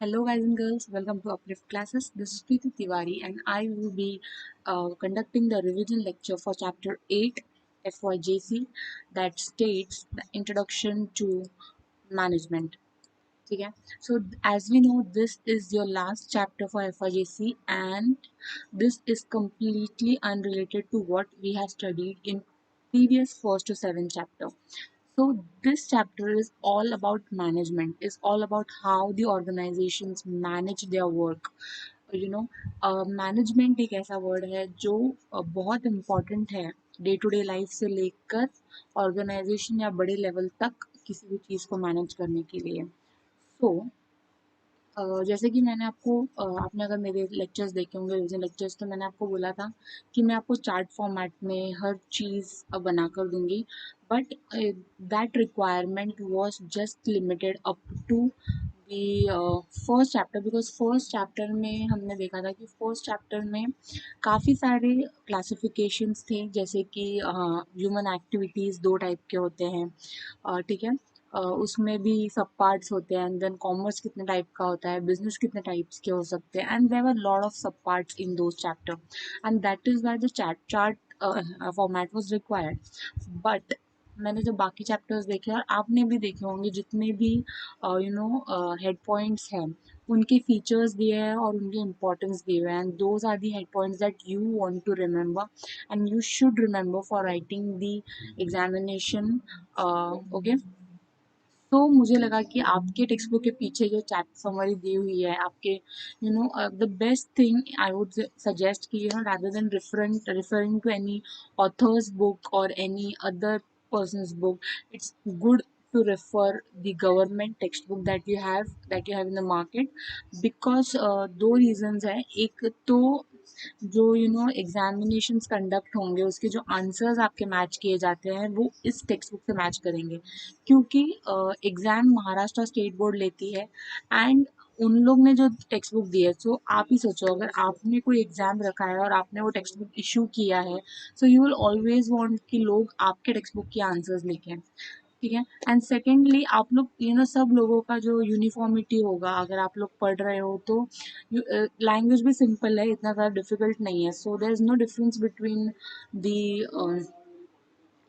Hello, guys and girls. Welcome to Uplift Classes. This is Preeti Tiwari, and I will be conducting the revision lecture for Chapter 8 FYJC that states the Introduction to Management. Okay, so as we know, this is your last chapter for FYJC, and this is completely unrelated to what we have studied in previous first to seventh chapter. So this chapter is all about management, is all about how the organizations manage their work. You know management एक ऐसा word है जो बहुत important है day to day life से लेकर organisation या बड़े लेवल तक किसी भी चीज़ को मैनेज करने के लिए सो जैसे कि मैंने आपको आपने अगर मेरे लेक्चर्स देखे होंगे रिविजन लेक्चर्स तो मैंने आपको बोला था कि मैं आपको चार्ट फॉर्मेट में हर चीज़ बना कर दूंगी but that requirement was just limited up to the first chapter because first chapter में हमने देखा था कि फर्स्ट चैप्टर में काफ़ी सारे क्लासिफिकेशंस थे जैसे कि ह्यूमन एक्टिविटीज़ दो टाइप के होते हैं ठीक है उसमें भी सब पार्ट्स होते हैं एंड देन कॉमर्स कितने टाइप का होता है बिजनेस कितने टाइप्स के हो सकते हैं and there were lot of sub parts in those chapter and that is why the chart format was required but मैंने जब बाकी चैप्टर्स देखे और आपने भी देखे होंगे जितने भी हेड पॉइंट्स हैं उनके फीचर्स दिए हैं और उनके इम्पोर्टेंस दिए हुए हैं and those are the head points that you want to remember and you should remember for writing the examination okay तो मुझे लगा कि आपके टेक्स्ट बुक के पीछे जो चैप्टर समरी दी हुई है आपके the best thing I would suggest कि rather than referring to any author's book or any other person's book it's good to refer the government textbook that you have in the market because दो reasons है एक तो जो examinations conduct होंगे उसके जो answers आपके मैच किए जाते हैं वो इस टेक्स्ट बुक से मैच करेंगे क्योंकि एग्ज़ाम महाराष्ट्र स्टेट बोर्ड लेती है एंड उन लोग ने जो टेक्स्ट बुक दी है सो आप ही सोचो अगर आपने कोई एग्ज़ाम रखा है और आपने वो टेक्स्ट बुक इशू किया है so you will always want कि लोग आपके टेक्स्ट बुक के आंसर्स लिखें ठीक है एंड सेकेंडली आप लोग सब लोगों का जो यूनिफॉर्मिटी होगा अगर आप लोग पढ़ रहे हो तो लैंग्वेज भी सिंपल है इतना ज़्यादा डिफिकल्ट नहीं है so there is no difference between the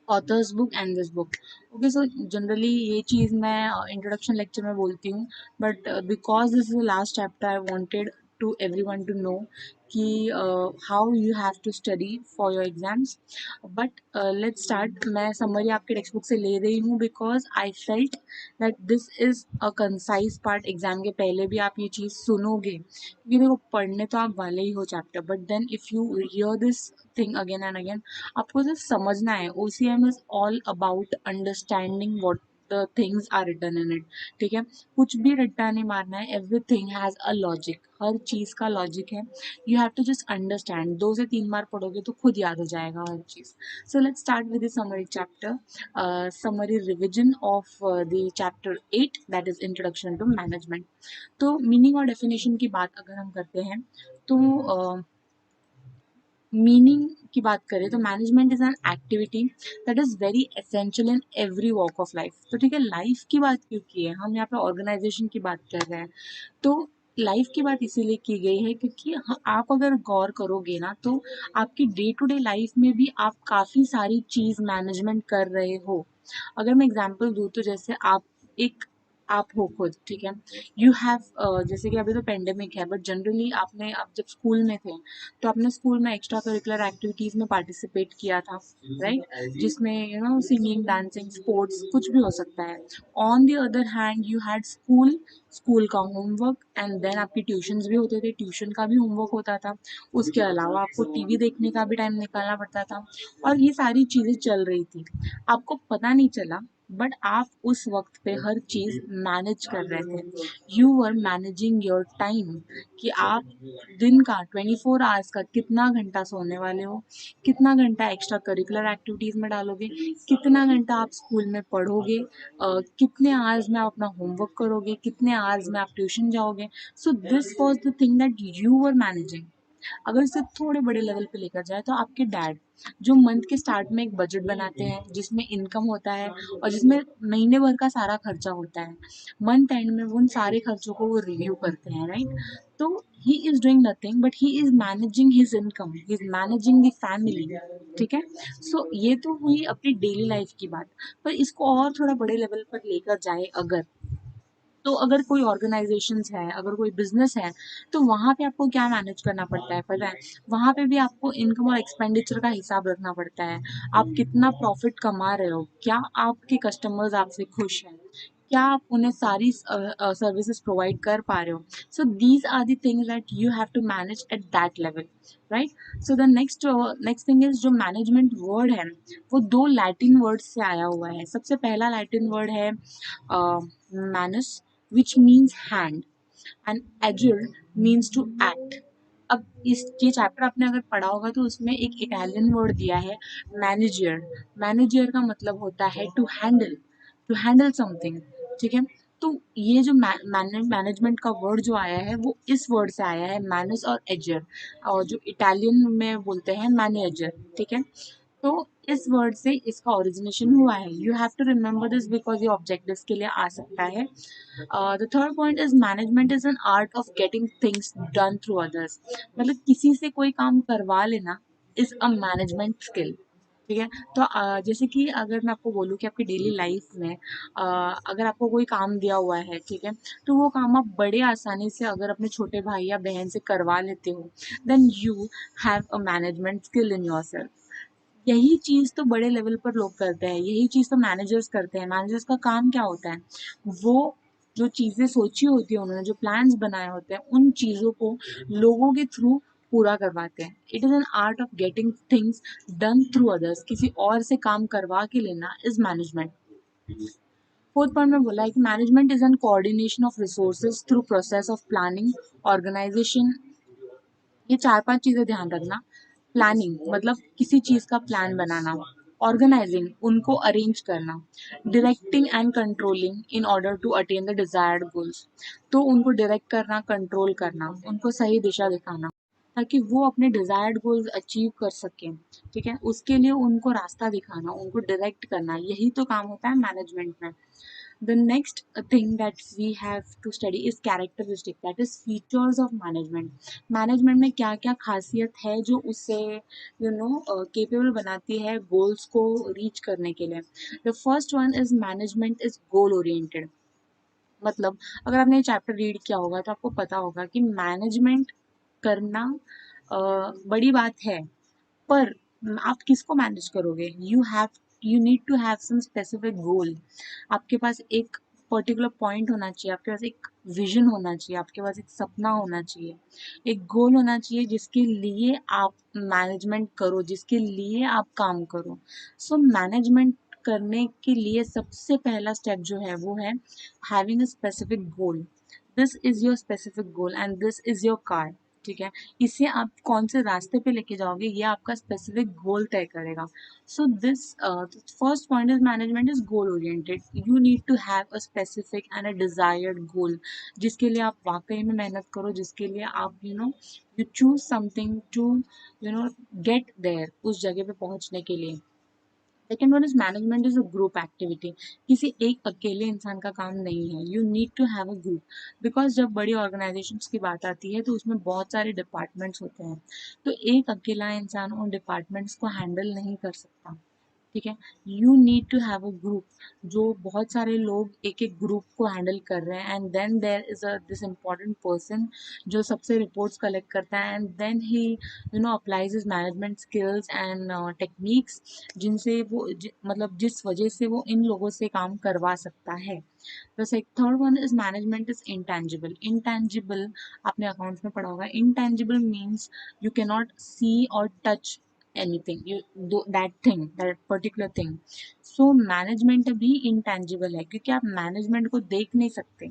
author's book and this book okay so generally ये चीज़ मैं इंट्रोडक्शन लेक्चर में बोलती हूँ but because this is the last chapter I wanted to everyone to know कि how you have to study for your exams but let's start मैं summary आपके text book से ले रही हूँ because I felt that this is a concise part exam के पहले भी आप ये चीज़ सुनोगे क्योंकि देखो पढ़ने तो आप वाले ही हो chapter but then if you hear this thing again and again आपको सिर्फ समझना है OCM is all about understanding what the things are written in it ठीक है कुछ भी रट्टा नहीं मारना है एवरीथिंग हैज़ अ लॉजिक हर चीज़ का लॉजिक है you have to just understand 2 से 3 बार पढ़ोगे तो खुद याद हो जाएगा हर चीज़ so let's start with the summary chapter summary revision of the chapter 8 that is introduction to management तो मीनिंग और डेफिनेशन की बात अगर हम करते हैं तो मीनिंग की बात करें तो management is an activity that is very essential in every walk of life तो ठीक है लाइफ की बात क्यों की है हम यहाँ पे ऑर्गेनाइजेशन की बात कर रहे हैं तो लाइफ की बात इसीलिए की गई है क्योंकि आप अगर गौर करोगे ना तो आपकी डे टू डे लाइफ में भी आप काफ़ी सारी चीज़ मैनेजमेंट कर रहे हो अगर मैं एग्जांपल दूँ तो जैसे आप हो खुद ठीक है यू हैव जैसे कि अभी तो पेंडेमिक है बट जनरली आप जब स्कूल में थे तो आपने स्कूल में एक्स्ट्रा करिकुलर एक्टिविटीज़ में पार्टिसिपेट किया था राइट जिसमें सिंगिंग डांसिंग स्पोर्ट्स कुछ भी हो सकता है on the other hand you had school का होमवर्क एंड देन आपकी ट्यूशन्स भी होते थे ट्यूशन का भी होमवर्क होता था उसके अलावा आपको टीवी देखने का भी टाइम निकालना पड़ता था और ये सारी चीज़ें चल रही थी आपको पता नहीं चला बट आप उस वक्त पे हर चीज़ मैनेज कर रहे थे you were managing your time कि आप दिन का 24 आवर्स का कितना घंटा सोने वाले हो कितना घंटा एक्स्ट्रा करिकुलर एक्टिविटीज़ में डालोगे कितना घंटा आप स्कूल में पढ़ोगे कितने आवर्स में आप अपना होमवर्क करोगे कितने आवर्स में आप ट्यूशन जाओगे so this was the thing that you were managing अगर इसे थोड़े बड़े लेवल पे लेकर जाए तो आपके डैड जो मंथ के स्टार्ट में एक बजट बनाते हैं जिसमें इनकम होता है और जिसमें महीने भर का सारा खर्चा होता है, मंथ एंड में वो उन सारे खर्चों को वो रिव्यू करते हैं, राइट? तो he is doing nothing but he is managing his income, he is managing the family. ठीक है। सो ये तो हुई अपनी डेली लाइफ की बात। पर इसको और थोड़ा बड़े लेवल पर लेकर जाए अगर, तो अगर कोई ऑर्गेनाइजेशंस है, अगर कोई बिजनेस है, तो वहाँ पे आपको क्या मैनेज करना पड़ता है पता है? वहाँ पे भी आपको इनकम और एक्सपेंडिचर का हिसाब रखना पड़ता है। आप कितना प्रॉफिट कमा रहे हो, क्या आपके कस्टमर्स आपसे खुश हैं, क्या आप उन्हें सारी सर्विसेज प्रोवाइड कर पा रहे हो। So these are the things that you have to manage at that level, right? So the next next thing is जो मैनेजमेंट वर्ड है वो दो लैटिन वर्ड से आया हुआ है। सबसे पहला लैटिन वर्ड है minus, which means hand, and agile means to act। अब इस ये चैप्टर आपने अगर पढ़ा होगा तो उसमें एक इटालियन वर्ड दिया है मैनेजर। मैनेजर का मतलब होता है टू हैंडल समथिंग। ठीक है। तो ये जो मैनेजमेंट का वर्ड जो आया है वो इस वर्ड से आया है, मैनस और एजर, और जो इटालियन में बोलते हैं मैनेजर। ठीक है। तो इस वर्ड से इसका ओरिजिनेशन हुआ है। You have to remember this because ये ऑब्जेक्टिव्स के लिए आ सकता है। The third point is management is an art of getting things done through others. मतलब किसी से कोई काम करवा लेना इज अ मैनेजमेंट स्किल। ठीक है। तो जैसे कि अगर मैं आपको बोलूँ कि आपकी डेली लाइफ में अगर आपको कोई काम दिया हुआ है, ठीक है, तो वो काम आप बड़े आसानी से अगर अपने छोटे भाई या बहन से करवा लेते हो, then you have a management skill in yourself. यही चीज तो बड़े लेवल पर लोग करते हैं, यही चीज तो मैनेजर्स करते हैं। मैनेजर्स का काम क्या होता है? वो जो चीजें सोची होती है उन्होंने, जो प्लान्स बनाए होते हैं, उन चीजों को लोगों के थ्रू पूरा करवाते हैं। It is an art of getting things done through others. किसी और से काम करवा के लेना इज मैनेजमेंट। फोर्थ पॉइंट में बोला है कि management is an coordination of resources through process of planning, organisation. ये चार पांच चीजें ध्यान रखना। प्लानिंग मतलब किसी चीज का प्लान बनाना, ऑर्गेनाइजिंग उनको अरेंज करना, directing and controlling in order to attain the desired goals. तो उनको डायरेक्ट करना, कंट्रोल करना, उनको सही दिशा दिखाना ताकि वो अपने डिजायर्ड गोल्स अचीव कर सकें। ठीक है। उसके लिए उनको रास्ता दिखाना, उनको डायरेक्ट करना, यही तो काम होता है मैनेजमेंट में। The next thing that we have to study is characteristic, that is features of management। Management में क्या क्या खासियत है जो उसे केपेबल बनाती है गोल्स को रीच करने के लिए। The first one is management is goal oriented. मतलब अगर आपने ये चैप्टर रीड किया होगा तो आपको पता होगा कि मैनेजमेंट करना बड़ी बात है, पर आप किसको मैनेज करोगे? You need to have some specific goal. आपके पास एक पर्टिकुलर पॉइंट होना चाहिए, आपके पास एक विजन होना चाहिए, आपके पास एक सपना होना चाहिए, एक गोल होना चाहिए जिसके लिए आप मैनेजमेंट करो, जिसके लिए आप काम करो। सो मैनेजमेंट करने के लिए सबसे पहला स्टेप जो है वो है having a specific goal. This is your specific goal and this is your car. ठीक है। इसे आप कौन से रास्ते पे लेके जाओगे ये आपका स्पेसिफिक गोल तय करेगा। So this first point is management is goal oriented. You need to have a specific and a desired goal जिसके लिए आप वाकई में मेहनत करो, जिसके लिए आप you choose something to get there, उस जगह पे पहुंचने के लिए। Second one is management is a group activity. किसी एक अकेले इंसान का काम नहीं है, you need to have a group. Because जब बड़ी ऑर्गेनाइजेशन की बात आती है तो उसमें बहुत सारे डिपार्टमेंट्स होते हैं, तो एक अकेला इंसान उन डिपार्टमेंट्स को हैंडल नहीं कर सकता। ठीक है। You need to have a group, जो बहुत सारे लोग एक एक ग्रुप को हैंडल कर रहे हैं, and then there is a this important person जो सबसे रिपोर्ट्स कलेक्ट करता है, and then he applies his management skills and techniques जिनसे वो मतलब जिस वजह से वो इन लोगों से काम करवा सकता है। The third one is management is intangible. Intangible आपने अकाउंट्स में पढ़ा होगा। Intangible means you can not see और touch anything, you do that thing, that particular thing। so management भी इंटेंजिबल है क्योंकि आप मैनेजमेंट को देख नहीं सकते,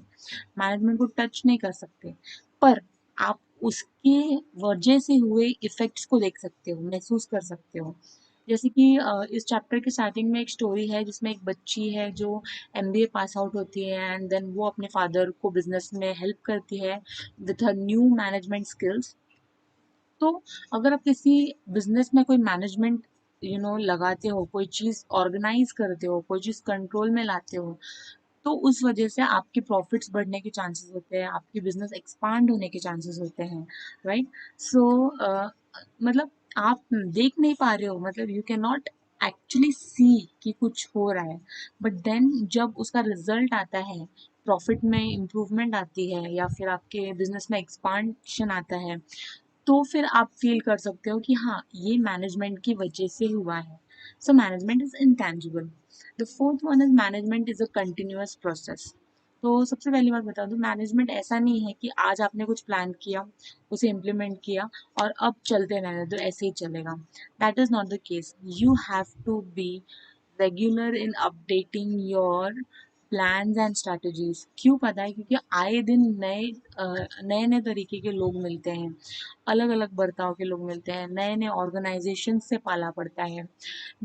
मैनेजमेंट को टच नहीं कर सकते, पर आप उसके वजह से हुए इफेक्ट्स को देख सकते हो, महसूस कर सकते हो। जैसे कि इस चैप्टर के स्टार्टिंग में एक स्टोरी है जिसमें एक बच्ची है जो एमबीए पास आउट होती है, एंड देन वो अपने फादर को बिजनेस में हेल्प करती है with her new management skills. तो अगर आप किसी बिजनेस में कोई मैनेजमेंट लगाते हो, कोई चीज़ ऑर्गेनाइज करते हो, कोई चीज़ कंट्रोल में लाते हो, तो उस वजह से आपके प्रॉफिट्स बढ़ने के चांसेस होते हैं, आपकी बिजनेस एक्सपांड होने के चांसेस होते हैं, राइट? सो मतलब आप देख नहीं पा रहे हो, मतलब you can not actually see कि कुछ हो रहा है, बट देन जब उसका रिजल्ट आता है, प्रॉफिट में इम्प्रूवमेंट आती है या फिर आपके बिजनेस में एक्सपांशन आता है, तो फिर आप फील कर सकते हो कि हाँ, ये मैनेजमेंट की वजह से हुआ है। So management is intangible. The fourth one is management is a continuous process. तो सबसे पहली बात बता दूं, मैनेजमेंट ऐसा नहीं है कि आज आपने कुछ प्लान किया, उसे इम्प्लीमेंट किया और अब चलते रहने तो ऐसे ही चलेगा। That is not the case. You have to be regular in updating your plans and strategies. क्यों पता है? क्योंकि आए दिन नए नए तरीके के लोग मिलते हैं, अलग अलग बर्ताव के लोग मिलते हैं, नए नए ऑर्गेनाइजेशन से पाला पड़ता है,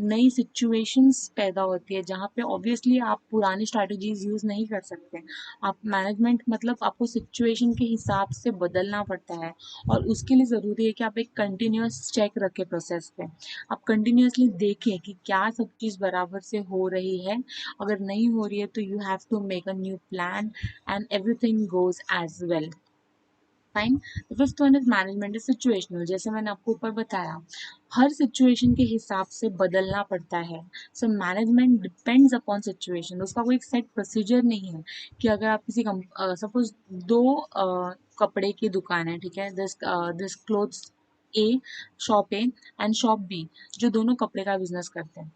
नई सिचुएशंस पैदा होती है जहाँ पे ऑब्वियसली आप पुरानी स्ट्रैटेजीज यूज नहीं कर सकते। आप मैनेजमेंट मतलब आपको सिचुएशन के हिसाब से बदलना पड़ता है, और उसके लिए ज़रूरी है कि आप एक कंटिन्यूअस चेक रखें प्रोसेस पे। आप कंटिन्यूअसली देखें कि क्या सब चीज़ बराबर से हो रही है। अगर नहीं हो रही है तो you have to make a new plan and everything goes as well. Fine. Fifth one is management is situational. जैसे मैंने आपको ऊपर बताया, हर सिचुएशन के हिसाब से बदलना पड़ता है। So management depends upon situation. उसका कोई एक सेट प्रोसीजर नहीं है कि अगर आप किसी सपोज दो कपड़े की दुकान है, ठीक है, this this clothes A, shop A and shop B, जो दोनों कपड़े का बिजनेस करते हैं,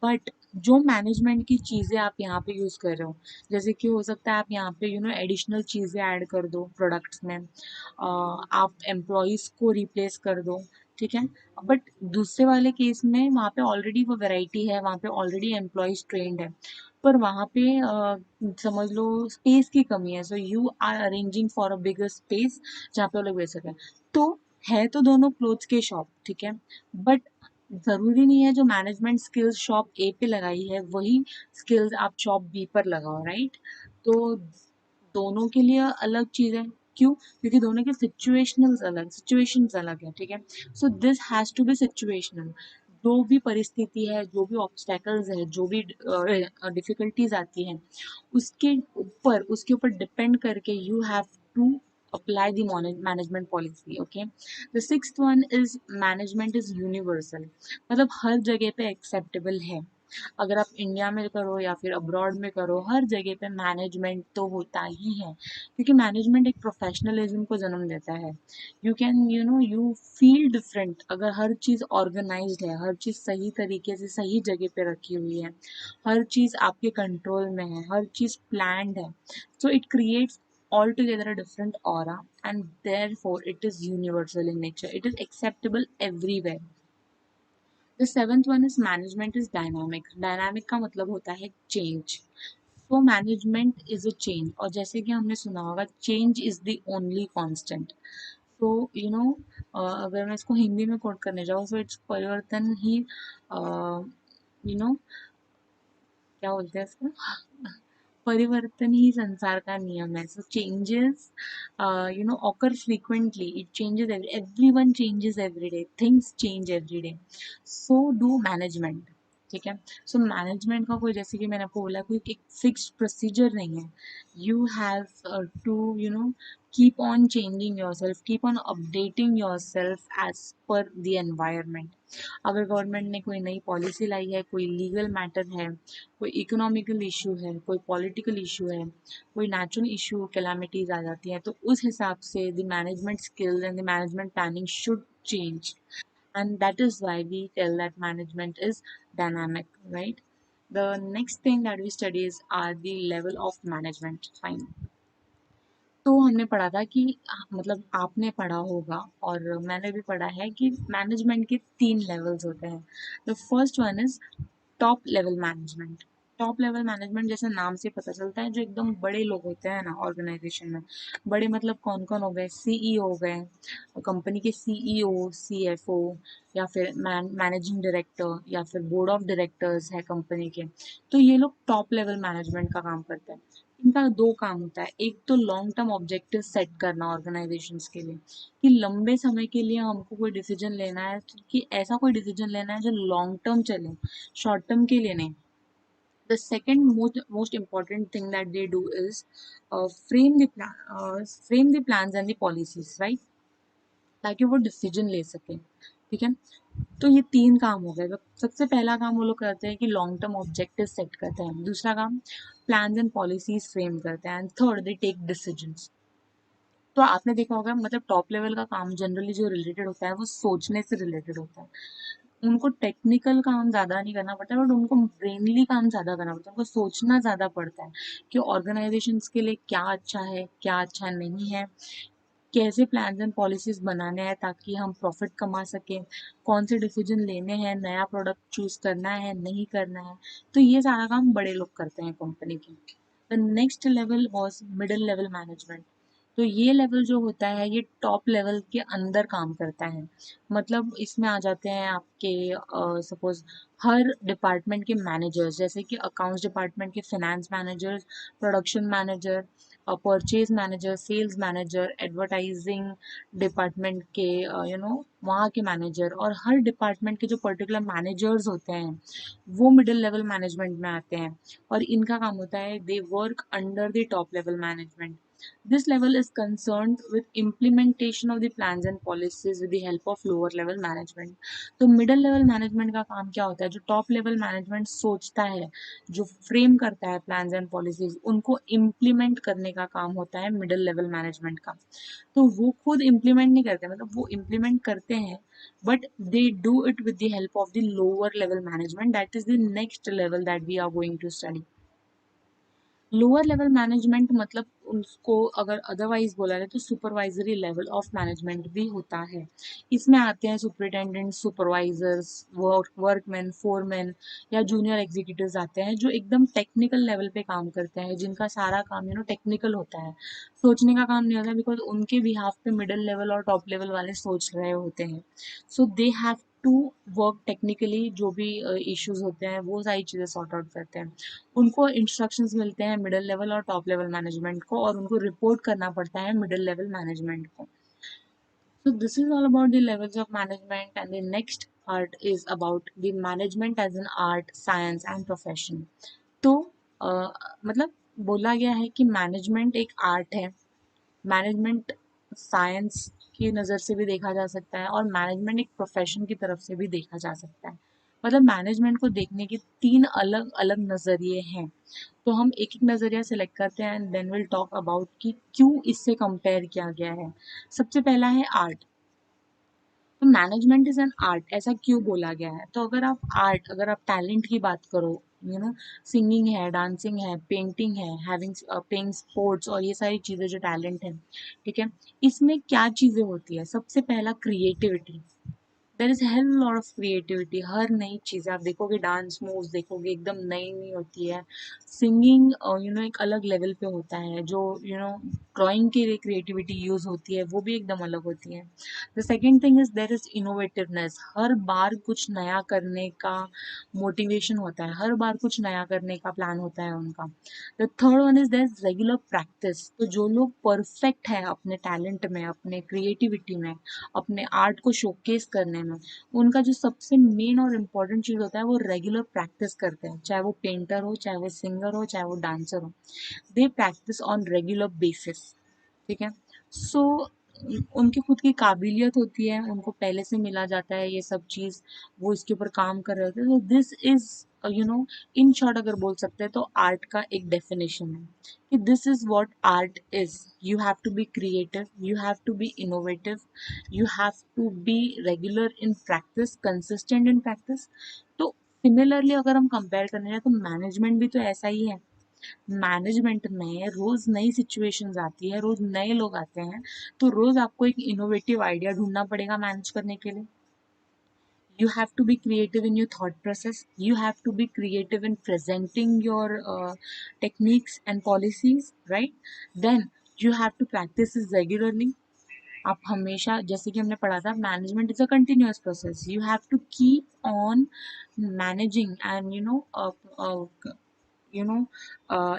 बट जो मैनेजमेंट की चीज़ें आप यहाँ पे यूज़ कर रहे हो, जैसे कि हो सकता है आप यहाँ पे एडिशनल चीज़ें ऐड कर दो प्रोडक्ट्स में, आप एम्प्लॉयज़ को रिप्लेस कर दो, ठीक है, बट दूसरे वाले केस में वहाँ पे ऑलरेडी वो वैरायटी है, वहाँ पे ऑलरेडी एम्प्लॉयज़ ट्रेंड है, पर वहाँ पे समझ लो स्पेस की कमी है, so you are arranging for a bigger space जहाँ पे वो लोग बेच सकें। तो है तो दोनों क्लोथ्स के शॉप, ठीक है, बट ज़रूरी नहीं है जो मैनेजमेंट स्किल्स शॉप ए पे लगाई है वही स्किल्स आप शॉप बी पर लगाओ, राइट? तो दोनों के लिए अलग चीज़ है। क्यों? क्योंकि दोनों के सिचुएशंस अलग है, ठीक है। So this has to be situational. जो भी परिस्थिति है, जो भी ऑब्स्टेकल्स है, जो भी डिफिकल्टीज आती हैं, उसके ऊपर डिपेंड करके you have to apply the management policy, okay? The sixth one is management is universal। मतलब हर जगह पे एक्सेप्टेबल है। अगर आप इंडिया में करो या फिर अब्रॉड में करो, हर जगह पे मैनेजमेंट तो होता ही है, क्योंकि मैनेजमेंट एक प्रोफेशनलिज्म को जन्म देता है। You can you feel different अगर हर चीज़ ऑर्गेनाइज्ड है, हर चीज़ सही तरीके से सही जगह पे रखी हुई है, हर चीज़ आपके कंट्रोल में है, हर चीज़ प्लान्ड है। So it creates altogether a different aura, and therefore it is universal in nature, it is acceptable everywhere। The seventh one is management is dynamic. Dynamic का मतलब होता है change. So management is a change, और जैसे कि हमने सुना होगा, change is the only constant. तो अगर मैं इसको हिंदी में कोट करने जाऊँ, सो इट्स परिवर्तन ही क्या बोलते हैं इसको, परिवर्तन ही संसार का नियम है। So changes occur frequently, it changes, everyone changes every day, things change every day, so do management, ठीक है। सो मैनेजमेंट का कोई, जैसे कि मैंने आपको बोला, कोई एक फिक्स्ड प्रोसीजर नहीं है। You have to keep on changing yourself, keep on updating yourself as per the environment. अगर गवर्नमेंट ने कोई नई पॉलिसी लाई है, कोई लीगल मैटर है, कोई इकोनॉमिकल इशू है, कोई पॉलिटिकल इशू है, कोई नेचुरल इशू कैलामिटीज आ जाती हैं, तो उस हिसाब से the management skills and the management planning should change, and that is why we tell that management is dynamic, right? The next thing that we study is are the level of management। fine। तो हमने पढ़ा था कि मतलब आपने पढ़ा होगा और मैंने भी पढ़ा है कि मैनेजमेंट के तीन लेवल्स होते हैं। The first one is top level management. Top level management जैसे नाम से पता चलता है, जो एकदम बड़े लोग होते हैं ना ऑर्गेनाइजेशन में। बड़े मतलब कौन कौन हो गए, सीईओ हो गए, कंपनी के सीईओ, सीएफओ, या फिर मैनेजिंग डायरेक्टर, या फिर बोर्ड ऑफ डायरेक्टर्स है कंपनी के। तो ये लोग टॉप लेवल मैनेजमेंट का काम करते हैं। इनका दो काम होता है, एक तो लॉन्ग टर्म ऑब्जेक्टिव सेट करना ऑर्गेनाइजेशंस के लिए, कि लंबे समय के लिए हमको कोई डिसीजन लेना है, कि ऐसा कोई डिसीजन लेना है जो लॉन्ग टर्म चले, शॉर्ट टर्म के लिए नहीं। The second most important thing that they do is frame the plans and the policies, right, ताकि वो डिसीजन ले सके। ठीक है, तो ये तीन काम हो गए। सबसे पहला काम वो लोग करते हैं कि लॉन्ग टर्म ऑब्जेक्टिव सेट करते हैं, दूसरा काम प्लान्स एंड पॉलिसीज फ्रेम करते हैं, and third they take decisions. तो आपने देखा होगा, मतलब टॉप लेवल का काम जनरली जो रिलेटेड होता है वो सोचने से रिलेटेड होता है। उनको टेक्निकल काम ज़्यादा नहीं करना पड़ता है, बट उनको ब्रेनली काम ज़्यादा करना पड़ता है, उनको सोचना ज़्यादा पड़ता है कि ऑर्गेनाइजेशंस के लिए क्या अच्छा है, क्या अच्छा नहीं है, कैसे प्लान्स एंड पॉलिसीज बनाने हैं ताकि हम प्रॉफिट कमा सकें, कौन से डिसीजन लेने हैं, नया प्रोडक्ट चूज करना है नहीं करना है। तो ये सारा काम बड़े लोग करते हैं कंपनी के। The next level was middle level management. तो ये लेवल जो होता है ये टॉप लेवल के अंदर काम करता है। मतलब इसमें आ जाते हैं आपके सपोज हर डिपार्टमेंट के मैनेजर्स, जैसे कि अकाउंट्स डिपार्टमेंट के finance managers, production manager, purchase manager, sales manager, advertising department के वहाँ के मैनेजर, और हर डिपार्टमेंट के जो पर्टिकुलर मैनेजर्स होते हैं वो मिडिल लेवल मैनेजमेंट में आते हैं। और इनका काम होता है they work under the top level management. This level is concerned with implementation of the plans and policies with the help of lower level management. तो middle level management का काम क्या होता है, जो top level management सोचता है, जो फ्रेम करता है plans and policies, उनको implement करने का काम होता है middle level management का। तो वो खुद implement नहीं करते, मतलब वो implement करते हैं, but they do it with the help of the lower level management. That is the next level that we are going to study. Lower level management मतलब उसको अगर अदरवाइज बोला जाए तो सुपरवाइजरी लेवल ऑफ मैनेजमेंट भी होता है। इसमें आते हैं सुपरिटेंडेंट, सुपरवाइजर्स, वर्कमैन, फोरमैन, या जूनियर एग्जीक्यूटिव्स आते हैं जो एकदम टेक्निकल लेवल पे काम करते हैं, जिनका सारा काम टेक्निकल होता है, सोचने का काम नहीं होता, बिकॉज उनके बिहाफ पे मिडिल लेवल और टॉप लेवल वाले सोच रहे होते हैं। So they have to work technically, जो भी इश्यूज होते हैं वो सारी चीज़ें सॉर्ट आउट करते हैं। उनको इंस्ट्रक्शंस मिलते हैं मिडिल लेवल और टॉप लेवल मैनेजमेंट को, और उनको रिपोर्ट करना पड़ता है मिडिल लेवल मैनेजमेंट को। So this is all about the levels of management, and the next part is about the management as an art, science and profession. तो मतलब बोला गया है कि मैनेजमेंट एक आर्ट है, मैनेजमेंट साइंस की नज़र से भी देखा जा सकता है, और मैनेजमेंट एक प्रोफेशन की तरफ से भी देखा जा सकता है। मतलब मैनेजमेंट को देखने के तीन अलग अलग नज़रिए हैं। तो हम एक एक नज़रिया सेलेक्ट करते हैं and then will talk about कि क्यों इससे कंपेयर किया गया है। सबसे पहला है आर्ट। तो मैनेजमेंट इज एन आर्ट, ऐसा क्यों बोला गया है? तो अगर आप आर्ट, अगर आप टैलेंट की बात करो, सिंगिंग है, डांसिंग है, पेंटिंग है, हैविंग प्लेइंग स्पोर्ट्स, और ये सारी चीज़ें जो टैलेंट है, ठीक है, इसमें क्या चीज़ें होती है? सबसे पहला creativity. There is hell lot of creativity. हर नई चीज़ आप देखोगे, डांस मूव्स देखोगे एकदम नई नई होती है। सिंगिंग एक अलग लेवल पे होता है। जो ड्राइंग के लिए क्रिएटिविटी यूज होती है वो भी एकदम अलग होती है। The second thing is there is innovativeness. हर बार कुछ नया करने का मोटिवेशन होता है, हर बार कुछ नया करने का प्लान होता है उनका। The third one is there regular practice. तो जो लोग परफेक्ट है अपने टैलेंट में, अपने क्रिएटिविटी में, अपने आर्ट को शोकेस करने में, उनका जो सबसे मेन और इम्पोर्टेंट चीज़ होता है वो रेगुलर प्रैक्टिस करते हैं। चाहे वो पेंटर हो, चाहे वो सिंगर हो, चाहे वो डांसर हो, they practice on regular basis. ठीक है, सो उनकी खुद की काबिलियत होती है, उनको पहले से मिला जाता है ये सब चीज़, वो इसके ऊपर काम कर रहे होते हैं। तो दिस इज इन शॉर्ट अगर बोल सकते हैं तो आर्ट का एक डेफिनेशन है कि this is what art is. You have to be creative, you have to be innovative, you have to be regular in practice, consistent in practice. तो सिमिलरली अगर हम कंपेयर करने जाए तो मैनेजमेंट भी तो ऐसा ही है। मैनेजमेंट में रोज नई सिचुएशंस आती है, रोज नए लोग आते हैं, तो रोज आपको एक इनोवेटिव आइडिया ढूंढना पड़ेगा मैनेज करने के लिए। You have to be creative in your thought process. You have to be creative in presenting your techniques and policies, right? Then you have to practice this regularly. आप हमेशा, जैसे कि हमने पढ़ा था, management is a continuous process. You have to keep on managing and you know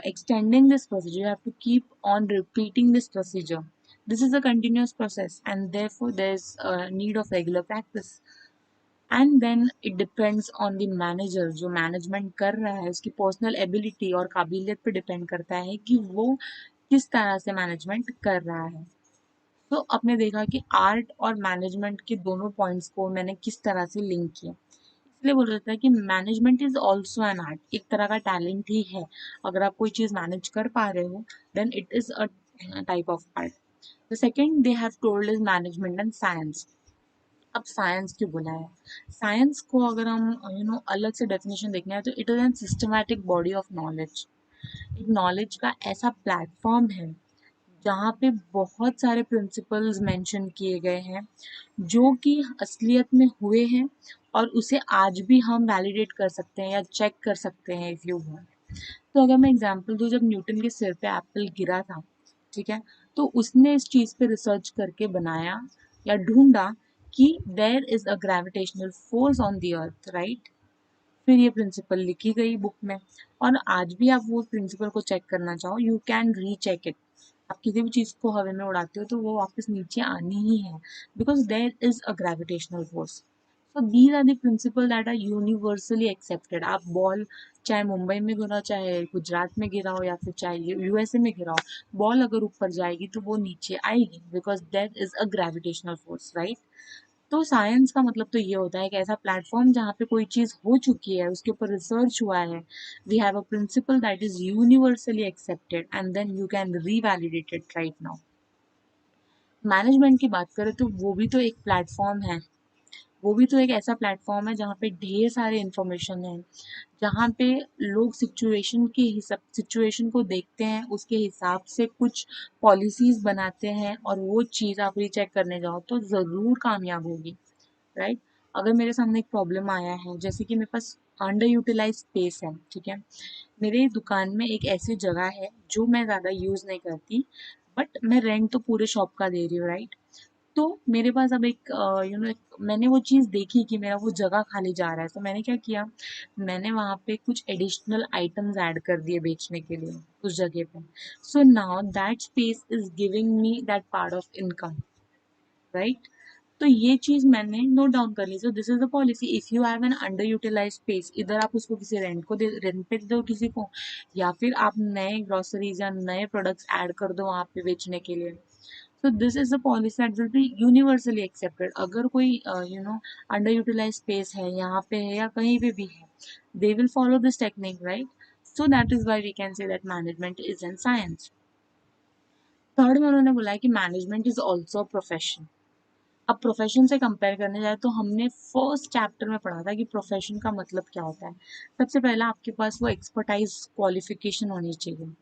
extending this procedure. You have to keep on repeating this procedure. This is a continuous process, and therefore there's a need of regular practice. And then it depends on the manager. जो management कर रहा है उसकी personal ability और काबिलियत पे depend करता है कि वो किस तरह से मैनेजमेंट कर रहा है. तो आपने देखा कि आर्ट और मैनेजमेंट के दोनों पॉइंट्स को मैंने किस तरह से लिंक किया. इसलिए बोल रहा था कि management is also an art, एक तरह का टैलेंट ही है. अगर आप कोई चीज़ मैनेज कर पा रहे हो then it is a type of art. The second they have told is management and science. अब साइंस क्यों बोला है? साइंस को अगर हम अलग से डेफिनेशन देखना है तो it is an systematic body of knowledge. एक नॉलेज का ऐसा प्लेटफॉर्म है जहाँ पे बहुत सारे प्रिंसिपल्स मेंशन किए गए हैं जो कि असलियत में हुए हैं, और उसे आज भी हम वैलिडेट कर सकते हैं या चेक कर सकते हैं इफ़ यू वांट. तो अगर मैं एग्जांपल दूँ, जब न्यूटन के सिर पे एप्पल गिरा था, ठीक है, तो उसने इस चीज़ पे रिसर्च करके बनाया या ढूंढा कि there is a gravitational force on the earth, right. फिर ये प्रिंसिपल लिखी गई बुक में, और आज भी आप वो प्रिंसिपल को चेक करना चाहो यू कैन रीचेक इट. आप किसी भी चीज़ को हवा में उड़ाते हो तो वो वापस नीचे आनी ही है, because there is a gravitational force. So these are the principle that are universally accepted. आप बॉल चाहे मुंबई में गिरा, चाहे गुजरात में गिरा हो, या फिर चाहे यूएसए में गिरा हो, बॉल अगर ऊपर जाएगी तो वो नीचे आएगी, because that is a gravitational force, right. तो साइंस का मतलब तो ये होता है कि ऐसा प्लेटफॉर्म जहाँ पे कोई चीज़ हो चुकी है, उसके ऊपर रिसर्च हुआ है, we have a principle that is universally accepted and then you can revalidate it right now. Management की बात करें तो वो भी तो एक प्लेटफॉर्म है. वो भी तो एक ऐसा प्लेटफॉर्म है जहाँ पे ढेर सारे इंफॉर्मेशन है, जहाँ पे लोग सिचुएशन को देखते हैं, उसके हिसाब से कुछ पॉलिसीज बनाते हैं, और वो चीज़ आप रीचेक करने जाओ तो ज़रूर कामयाब होगी, राइट. अगर मेरे सामने एक प्रॉब्लम आया है, जैसे कि मेरे पास अंडर यूटिलाइज स्पेस है, ठीक है, मेरे दुकान में एक ऐसी जगह है जो मैं ज़्यादा यूज़ नहीं करती, बट मैं रेंट तो पूरे शॉप का दे रही हूँ, राइट. तो मेरे पास अब एक मैंने वो चीज़ देखी कि मेरा वो जगह खाली जा रहा है, तो मैंने क्या किया, मैंने वहाँ पे कुछ एडिशनल आइटम्स ऐड कर दिए बेचने के लिए उस जगह पे. So now that space is giving me that part of income, right. तो ये चीज मैंने नोट डाउन कर ली. So this is the policy. If you have an under utilize space, इधर आप उसको किसी रेंट पे दो किसी को, या फिर आप नए ग्रोसरीज या नए प्रोडक्ट्स ऐड कर दो वहाँ पे बेचने के लिए. सो this is the policy that will be universally accepted. अगर कोई अंडर यूटिलाइज स्पेस है यहाँ पे है या कहीं पे भी है, they will follow this technique, right. So that is why we can say that management is in science. Third में उन्होंने बोला है कि मैनेजमेंट इज ऑल्सो प्रोफेशन. अब प्रोफेशन से कंपेयर करने जाए तो हमने फर्स्ट चैप्टर में पढ़ा था कि प्रोफेशन का मतलब क्या होता है. सबसे पहला आपके पास वो एक्सपर्टाइज क्वालिफिकेशन होनी चाहिए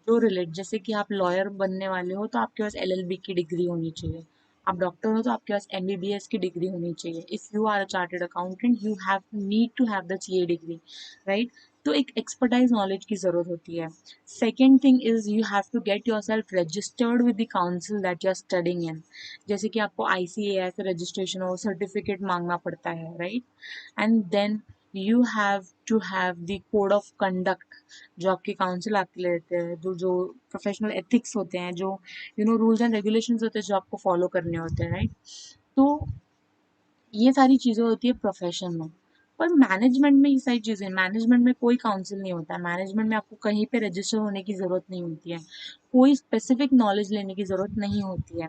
जो रिलेट, जैसे कि आप लॉयर बनने वाले हो तो आपके पास एलएलबी की डिग्री होनी चाहिए. आप डॉक्टर हो तो आपके पास एमबीबीएस की डिग्री होनी चाहिए. If you are a chartered accountant you have need to have the CA degree, right. तो एक एक्सपर्टाइज नॉलेज की ज़रूरत होती है. Second thing is you have to get yourself registered with the council that you are studying in. जैसे कि आपको ICAS registration और सर्टिफिकेट मांगना पड़ता है, right. And then you have to have the code of conduct जो आपके council आपके लिए देते हैं, जो जो प्रोफेशनल एथिक्स होते हैं, जो रूल्स एंड रेगुलेशंस होते हैं जो आपको फॉलो करने होते हैं, राइट. तो ये सारी चीज़ें होती है प्रोफेशन में. पर मैनेजमेंट में ये सारी चीज़ें, मैनेजमेंट में कोई काउंसिल नहीं होता है. मैनेजमेंट में आपको कहीं पे रजिस्टर होने की ज़रूरत नहीं होती है, कोई स्पेसिफिक नॉलेज लेने की ज़रूरत नहीं होती है.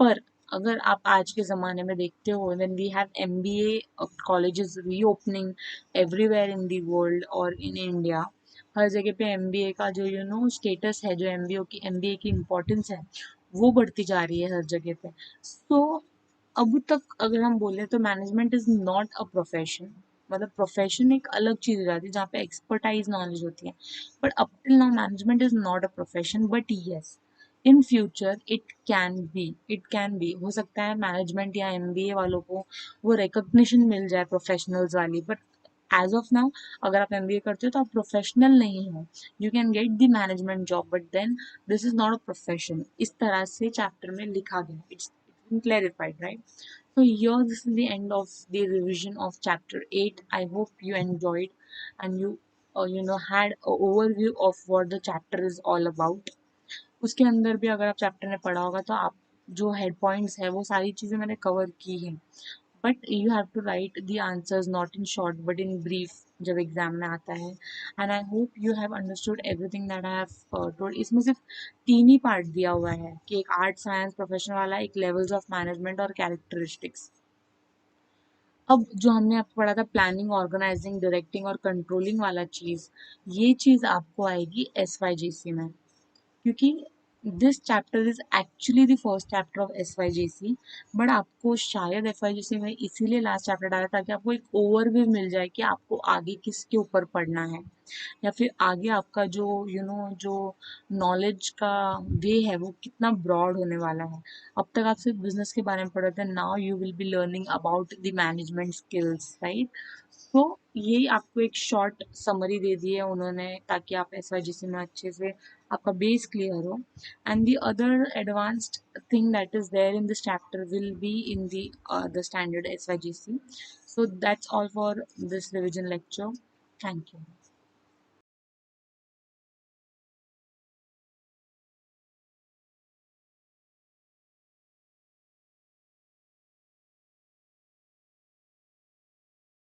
पर अगर आप आज के ज़माने में देखते हो, when we have MBA colleges reopening everywhere in the world और इन इंडिया, हर जगह पे एमबीए का जो स्टेटस है, जो एमबीए की इम्पोर्टेंस है, वो बढ़ती जा रही है हर जगह पे. सो अब तक अगर हम बोले तो management is not a profession. मतलब प्रोफेशन एक अलग चीज हो जाती है जहाँ पे एक्सपर्टाइज नॉलेज होती है, but up till now management is not a profession. But yes, in future it can be हो सकता है मैनेजमेंट या एमबीए वालों को वो रिकग्निशन मिल जाए प्रोफेशनल्स वाली, बट एज ऑफ नाउ अगर आप एमबीए करते हो तो आप प्रोफेशनल नहीं हो। You can get the management job but then this is not a profession, इस तरह से चैप्टर में लिखा गया, it's clarified, right? So here this is the end of the revision of chapter 8. I hope you enjoyed and you had a overview of what the chapter is all about. उसके अंदर भी अगर आप chapter ने पढ़ा होगा तो आप जो हेड पॉइंट्स है वो सारी चीज़ें मैंने कवर की हैं, but you have to write the answers not in short but in brief जब एग्जाम में आता है। And I hope you have understood everything that I have told. इसमें सिर्फ तीन ही पार्ट दिया हुआ है कि एक आर्ट साइंस प्रोफेशनल वाला, एक लेवल्स ऑफ मैनेजमेंट और कैरेक्टरिस्टिक्स। अब जो हमने आपको पढ़ा था प्लानिंग ऑर्गेनाइजिंग डायरेक्टिंग और कंट्रोलिंग वाला चीज़, ये चीज़ आपको आएगी एस वाई जी सी में, क्योंकि this chapter is actually the first chapter of S Y G C, but आपको शायद एफ वाई जी सी में इसीलिए लास्ट चैप्टर डाला ताकि आपको एक ओवरव्यू मिल जाए कि आपको आगे किसके ऊपर पढ़ना है, या फिर आगे आपका जो जो नॉलेज का वे है वो कितना ब्रॉड होने वाला है। अब तक आप सिर्फ बिजनेस के बारे में पढ़ रहे थे, now you will be learning about the management skills, right? तो ये आपको एक शॉर्ट समरी दे दी है उन्होंने ताकि आप एस वाई जी सी में अच्छे से आपका बेस क्लियर हो। And the other advanced thing that is there in this chapter will be in the standard SYGC. So that's all for this revision lecture. Thank you.